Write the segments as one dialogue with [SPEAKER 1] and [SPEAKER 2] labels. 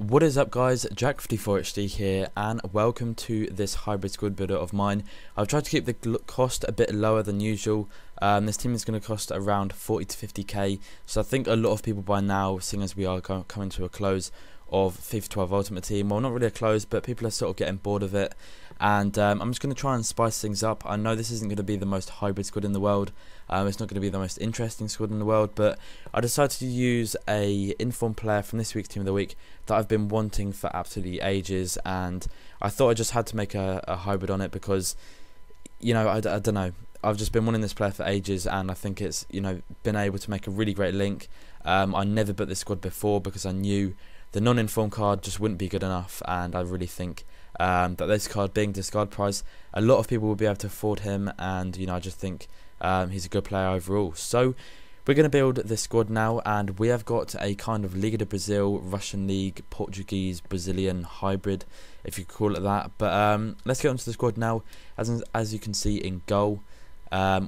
[SPEAKER 1] What is up guys, Jack54HD here and welcome to this hybrid squad builder of mine. I've tried to keep the cost a bit lower than usual. This team is going to cost around 40 to 50k, so I think a lot of people by now, seeing as we are coming to a close of FIFA 12 Ultimate Team, well not really a close, but people are sort of getting bored of it, and I'm just going to try and spice things up. I know this isn't going to be the most hybrid squad in the world, it's not going to be the most interesting squad in the world, but I decided to use a informed player from this week's Team of the Week that I've been wanting for absolutely ages, and I thought I just had to make a hybrid on it because, you know, I don't know, I've just been wanting this player for ages, and I think it's, you know, been able to make a really great link. I never built this squad before because I knew the non-informed card just wouldn't be good enough, and I really think that this card being discard price, a lot of people will be able to afford him, and you know, I just think he's a good player overall. So we're going to build this squad now, and we have got a kind of Liga de Brazil, Russian League, Portuguese, Brazilian hybrid, if you call it that. But let's get onto the squad now. As you can see in goal,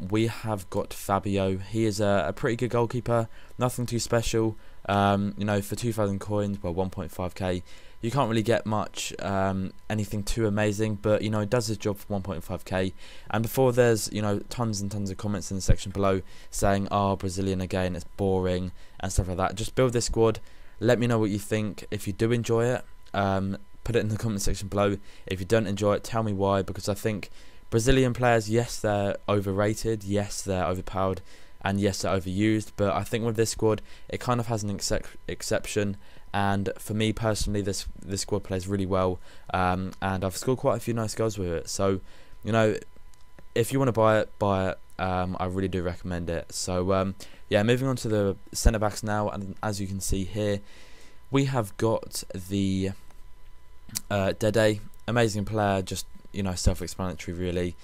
[SPEAKER 1] we have got Fareoh. He is a pretty good goalkeeper, nothing too special. You know, for 2,000 coins, well 1.5k, you can't really get much, anything too amazing, but you know, it does his job for 1.5k. And before there's, you know, tons and tons of comments in the section below saying, oh, Brazilian again, it's boring and stuff like that, just build this squad. Let me know what you think. If you do enjoy it, put it in the comment section below. If you don't enjoy it, tell me why, because I think Brazilian players, yes, they're overrated, yes, they're overpowered, and yes, they're overused, but I think with this squad, it kind of has an exception. And for me personally, this squad plays really well, and I've scored quite a few nice goals with it. So, you know, if you want to buy it. I really do recommend it. So, yeah, moving on to the centre backs now, and as you can see here, we have got the Dede, amazing player, just, you know, self-explanatory really.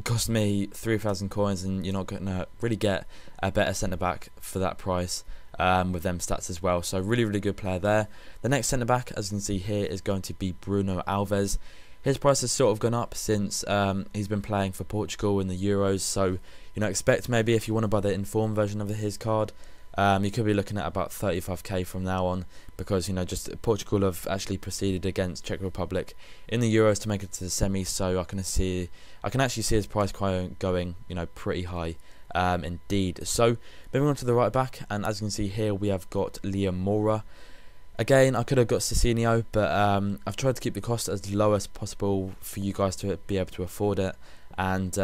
[SPEAKER 1] Cost me 3,000 coins, and you're not going to really get a better centre back for that price. With them stats as well, so really good player there. The next centre back, as you can see here, is going to be Bruno Alva. His price has sort of gone up since he's been playing for Portugal in the Euros, so you know, expect maybe if you want to buy the informed version of his card, you could be looking at about 35k from now on, because you know, just Portugal have actually proceeded against Czech Republic in the Euros to make it to the semis, so I can actually see his price going, you know, pretty high. Indeed. So moving on to the right back, and as you can see here, we have got Liam Mora. Again, I could have got Cicinho, but I've tried to keep the cost as low as possible for you guys to be able to afford it, and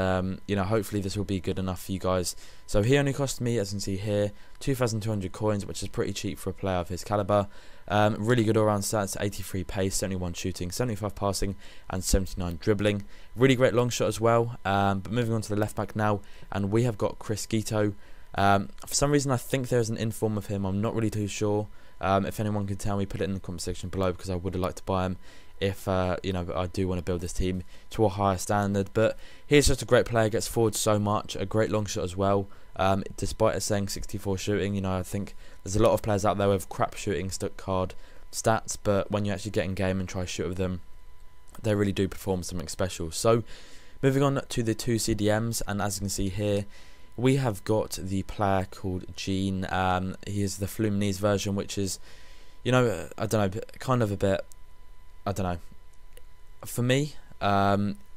[SPEAKER 1] you know, hopefully this will be good enough for you guys. So he only cost me, as you can see here, 2,200 coins, which is pretty cheap for a player of his caliber. Really good all-round stats: 83 pace, 71 shooting, 75 passing, and 79 dribbling. Really great long shot as well. But moving on to the left back now, and we have got Quito. For some reason, I think there's an inform of him. I'm not really too sure. If anyone can tell me, put it in the comment section below, because I would have liked to buy him if you know, I do want to build this team to a higher standard. But he's just a great player, gets forward so much, a great long shot as well. Despite it saying 64 shooting, you know, I think there's a lot of players out there with crap shooting card stats, but when you actually get in game and try to shoot with them, they really do perform something special. So moving on to the two CDMs, and as you can see here, we have got the player called Gene. He is the Fluminense version, which is, you know, I don't know, kind of a bit, I don't know, for me,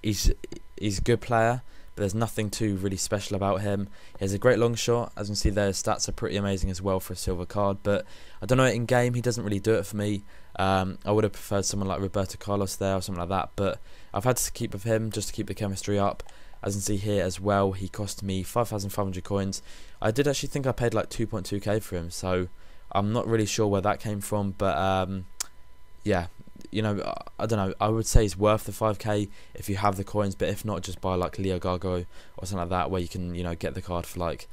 [SPEAKER 1] he's a good player, but there's nothing too really special about him. He has a great long shot. As you can see there, his stats are pretty amazing as well for a silver card, but I don't know, in game he doesn't really do it for me. I would have preferred someone like Roberto Carlos there or something like that, but I've had to keep with him just to keep the chemistry up. As you can see here as well, he cost me 5,500 coins. I did actually think I paid like 2.2k for him, so I'm not really sure where that came from, but yeah, you know, I don't know, I would say it's worth the 5k if you have the coins, but if not, just buy like Leo Gargo or something like that, where you can, you know, get the card for like,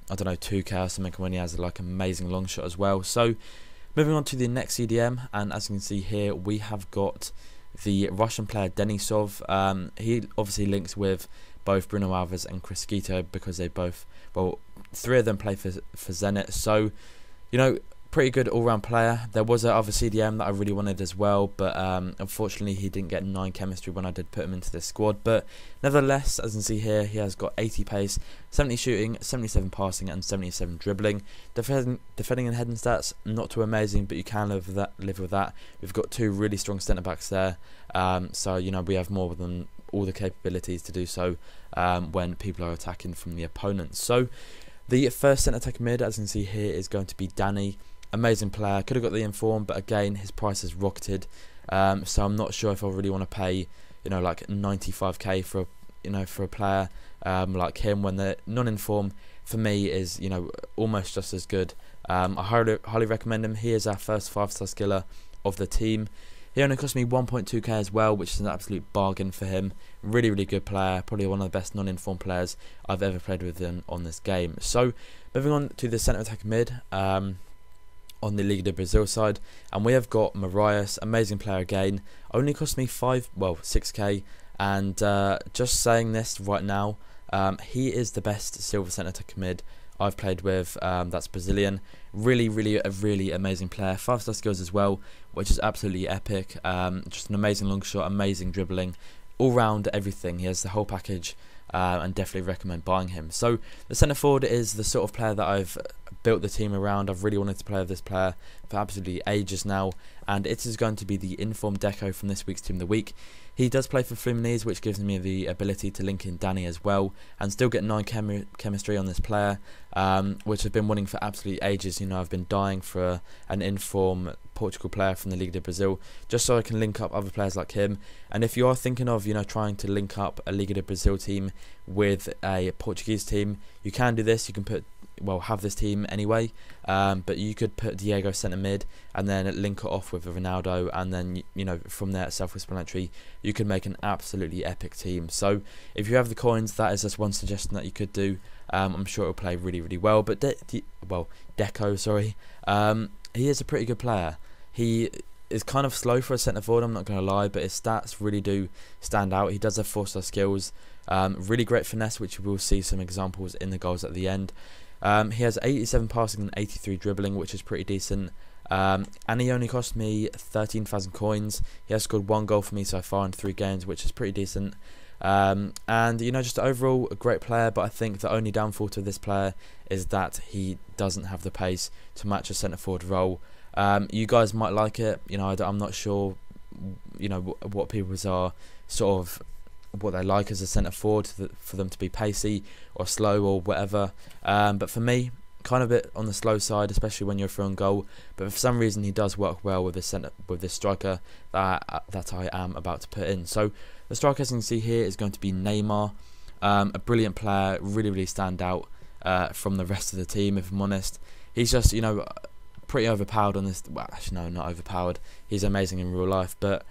[SPEAKER 1] I don't know, 2k or something, when he has like amazing long shot as well. So moving on to the next CDM, and as you can see here, we have got the Russian player Denisov. He obviously links with both Bruno Alva and Quito, because they both, well, three of them play for Zenit. So, you know, pretty good all-round player. There was a other CDM that I really wanted as well, but unfortunately he didn't get 9 chemistry when I did put him into this squad. But nevertheless, as you can see here, he has got 80 pace, 70 shooting, 77 passing, and 77 dribbling. Defending and heading stats, not too amazing, but you can live with that. We've got 2 really strong centre backs there, so you know we have more than all the capabilities to do so when people are attacking from the opponent. So the first centre attack mid, as you can see here, is going to be Danny. Amazing player, could have got the inform, but again his price has rocketed, so I'm not sure if I really want to pay, you know, like 95k for a player like him, when the non-inform for me is, you know, almost just as good. I highly recommend him. He is our first 5-star skiller of the team. He only cost me 1.2k as well, which is an absolute bargain for him. Really good player, probably one of the best non-inform players I've ever played with him on this game. So moving on to the centre attack mid, on the Liga de Brazil side, and we have got Marias, amazing player again. Only cost me 6k, and just saying this right now, he is the best silver centre attack mid I've played with. That's Brazilian. Really amazing player. 5-star skills as well, which is absolutely epic. Just an amazing long shot, amazing dribbling, all round everything. He has the whole package, and definitely recommend buying him. So the centre forward is the sort of player that I've built the team around. I've really wanted to play with this player for absolutely ages now, and it is going to be the informed Deco from this week's Team of the Week. He does play for Fluminense, which gives me the ability to link in Danny as well and still get 9 chemistry on this player, which I've been wanting for absolutely ages. You know, I've been dying for an inform Portugal player from the Liga de Brazil, just so I can link up other players like him. And if you are thinking of, you know, trying to link up a Liga de Brazil team with a Portuguese team, you can do this. You can have this team anyway, but you could put Diego centre mid and then link it off with Ronaldo, and then, you know, from there, self-explanatory, you can make an absolutely epic team. So if you have the coins, that is just one suggestion that you could do. I'm sure it'll play really well. But Deco, sorry, he is a pretty good player. He is kind of slow for a centre forward, I'm not going to lie, but his stats really do stand out. He does have 4-star skills, really great finesse, which we will see some examples in the goals at the end. He has 87 passing and 83 dribbling, which is pretty decent. And he only cost me 13,000 coins. He has scored 1 goal for me so far in 3 games, which is pretty decent. And, you know, just overall a great player, but I think the only downfall to this player is that he doesn't have the pace to match a centre forward role. You guys might like it, you know, I'm not sure, you know, what people's are sort of what they like as a centre forward, for them to be pacey or slow or whatever, but for me, kind of a bit on the slow side, especially when you're through on goal. But for some reason he does work well with this striker that I am about to put in. So the striker, as you can see here, is going to be Neymar, a brilliant player, really stand out from the rest of the team, if I'm honest. He's just, you know, pretty overpowered on this. Well, actually no, not overpowered, he's amazing in real life, but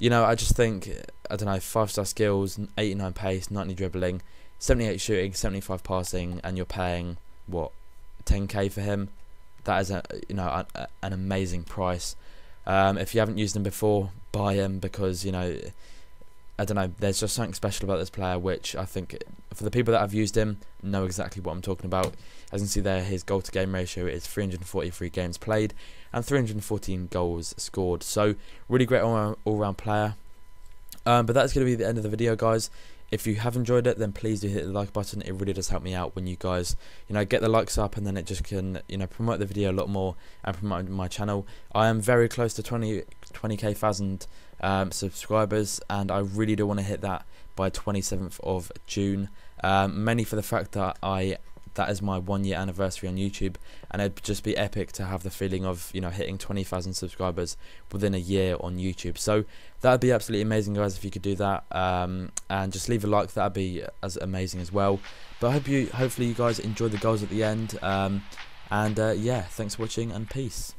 [SPEAKER 1] you know, I just think, I don't know, 5-star skills, 89 pace, 90 dribbling, 78 shooting, 75 passing, and you're paying what, 10k for him? That is an amazing price. If you haven't used him before, buy him, because, you know, I don't know, there's just something special about this player, which I think for the people that have used him know exactly what I'm talking about. As you can see there, his goal to game ratio is 343 games played and 314 goals scored. So really great all-round player. But that's going to be the end of the video, guys. If you have enjoyed it, then please do hit the like button. It really does help me out when you guys, you know, get the likes up, and then it just can, you know, promote the video a lot more and promote my channel. I am very close to 20,000 subscribers, and I really do want to hit that by 27th of June. Mainly for the fact that that is my 1-year anniversary on YouTube, and it'd just be epic to have the feeling of, you know, hitting 20,000 subscribers within a year on YouTube. So that would be absolutely amazing, guys, if you could do that, and just leave a like. That would be as amazing as well. But hopefully you guys enjoyed the goals at the end, yeah, thanks for watching, and peace.